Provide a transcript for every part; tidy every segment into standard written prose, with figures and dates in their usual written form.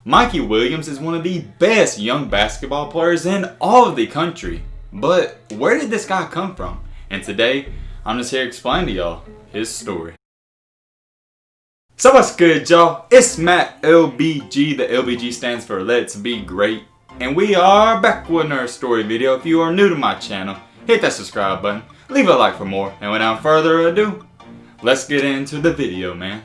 Mikey Williams is one of the best young basketball players in all of the country. But where did this guy come from? And today, I'm just here to explain to y'all his story. So what's good, y'all? It's Matt LBG. The LBG stands for Let's Be Great. And we are back with another story video. If you are new to my channel, hit that subscribe button, leave a like for more, and without further ado, let's get into the video, man.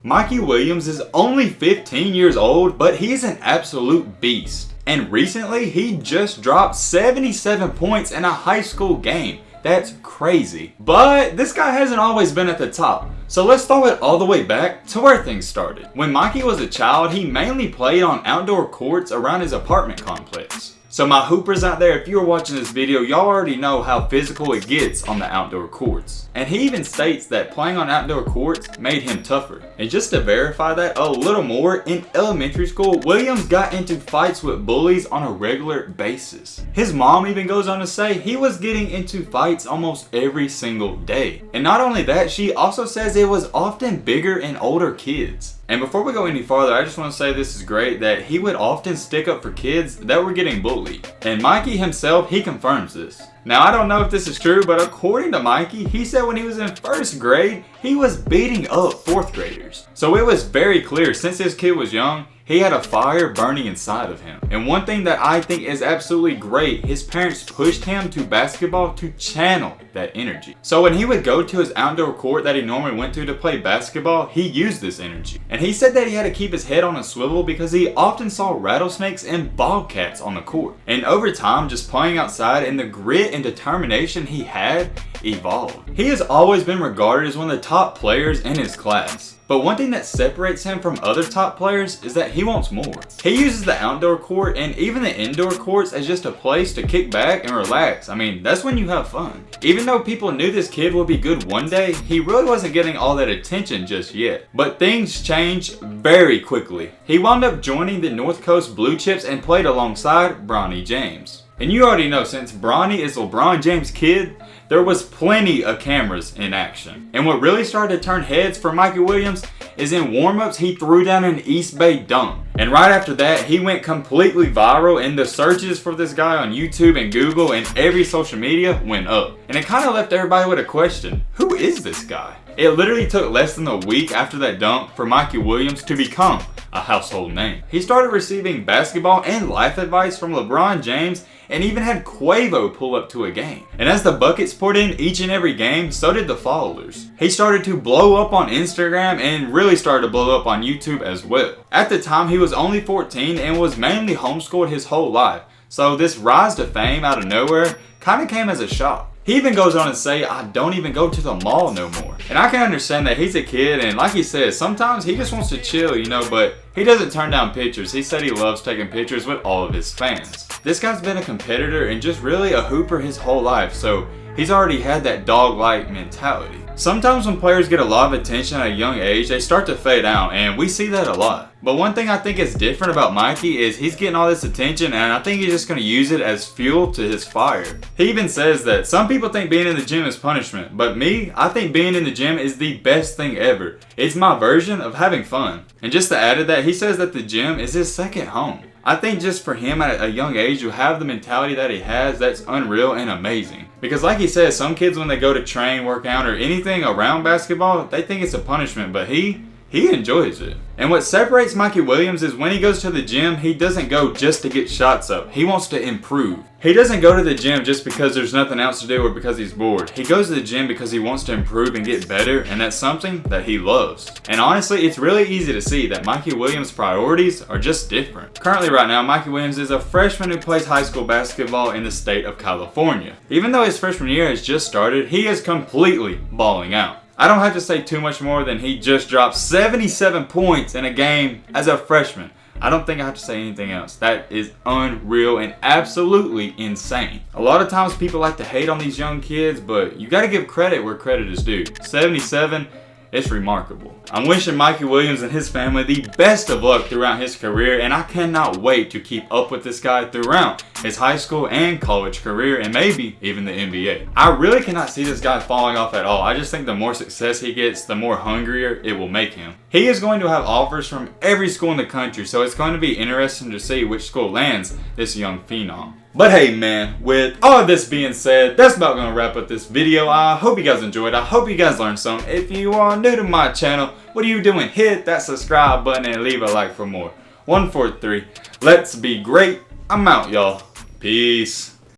Mikey Williams is only 15 years old, but he's an absolute beast. And recently, he just dropped 77 points in a high school game. That's crazy. But this guy hasn't always been at the top. So let's throw it all the way back to where things started. When Mikey was a child, he mainly played on outdoor courts around his apartment complex. So my hoopers out there, if you are watching this video, y'all already know how physical it gets on the outdoor courts. And he even states that playing on outdoor courts made him tougher. And just to verify that a little more, in elementary school, Williams got into fights with bullies on a regular basis. His mom even goes on to say he was getting into fights almost every single day. And not only that, she also says it was often bigger and older kids. And before we go any farther, I just want to say this is great, that he would often stick up for kids that were getting bullied. And Mikey himself, he confirms this. Now, I don't know if this is true, but according to Mikey, he said when he was in first grade, he was beating up fourth graders. So it was very clear, since this kid was young, he had a fire burning inside of him. And one thing that I think is absolutely great, his parents pushed him to basketball to channel that energy. So when he would go to his outdoor court that he normally went to play basketball, he used this energy. And he said that he had to keep his head on a swivel because he often saw rattlesnakes and bobcats on the court. And over time, just playing outside and the grit and determination he had evolved. He has always been regarded as one of the top players in his class. But one thing that separates him from other top players is that he wants more. He uses the outdoor court and even the indoor courts as just a place to kick back and relax. I mean, that's when you have fun. Even though people knew this kid would be good one day, he really wasn't getting all that attention just yet. But things changed very quickly. He wound up joining the North Coast Blue Chips and played alongside Bronny James. And you already know, since Bronny is LeBron James' kid, there was plenty of cameras in action. And what really started to turn heads for Mikey Williams is in warm-ups, he threw down an East Bay dunk. And right after that, he went completely viral, and the searches for this guy on YouTube and Google and every social media went up. And it kind of left everybody with a question: who is this guy? It literally took less than a week after that dunk for Mikey Williams to become a household name. He started receiving basketball and life advice from LeBron James, and even had Quavo pull up to a game. And as the buckets poured in each and every game, so did the followers. He started to blow up on Instagram and really started to blow up on YouTube as well. At the time, he was only 14 and was mainly homeschooled his whole life. So this rise to fame out of nowhere kind of came as a shock. He even goes on to say, I don't even go to the mall no more. And I can understand that he's a kid, and like he says, sometimes he just wants to chill, but he doesn't turn down pictures. He said he loves taking pictures with all of his fans. This guy's been a competitor and just really a hooper his whole life, so he's already had that dog-like mentality. Sometimes when players get a lot of attention at a young age, they start to fade out, and we see that a lot. But one thing I think is different about Mikey is he's getting all this attention, and I think he's just going to use it as fuel to his fire. He even says that some people think being in the gym is punishment, but me, I think being in the gym is the best thing ever. It's my version of having fun. And just to add to that, he says that the gym is his second home. I think just for him at a young age to have the mentality that he has, that's unreal and amazing. Because like he says, some kids when they go to train, work out, or anything around basketball, they think it's a punishment, but he enjoys it. And what separates Mikey Williams is when he goes to the gym, he doesn't go just to get shots up. He wants to improve. He doesn't go to the gym just because there's nothing else to do or because he's bored. He goes to the gym because he wants to improve and get better, and that's something that he loves. And honestly, it's really easy to see that Mikey Williams' priorities are just different. Currently right now, Mikey Williams is a freshman who plays high school basketball in the state of California. Even though his freshman year has just started, he is completely balling out. I don't have to say too much more than he just dropped 77 points in a game as a freshman. I don't think I have to say anything else. That is unreal and absolutely insane. A lot of times people like to hate on these young kids, but you got to give credit where credit is due. 77, it's remarkable. I'm wishing Mikey Williams and his family the best of luck throughout his career, and I cannot wait to keep up with this guy throughout his high school and college career, and maybe even the NBA. I really cannot see this guy falling off at all. I just think the more success he gets, the more hungrier it will make him. He is going to have offers from every school in the country, so it's going to be interesting to see which school lands this young phenom. But hey man, with all of this being said, that's about going to wrap up this video. I hope you guys enjoyed. I hope you guys learned something. If you are new to my channel, what are you doing? Hit that subscribe button and leave a like for more. 143. Let's be great. I'm out, y'all. Peace.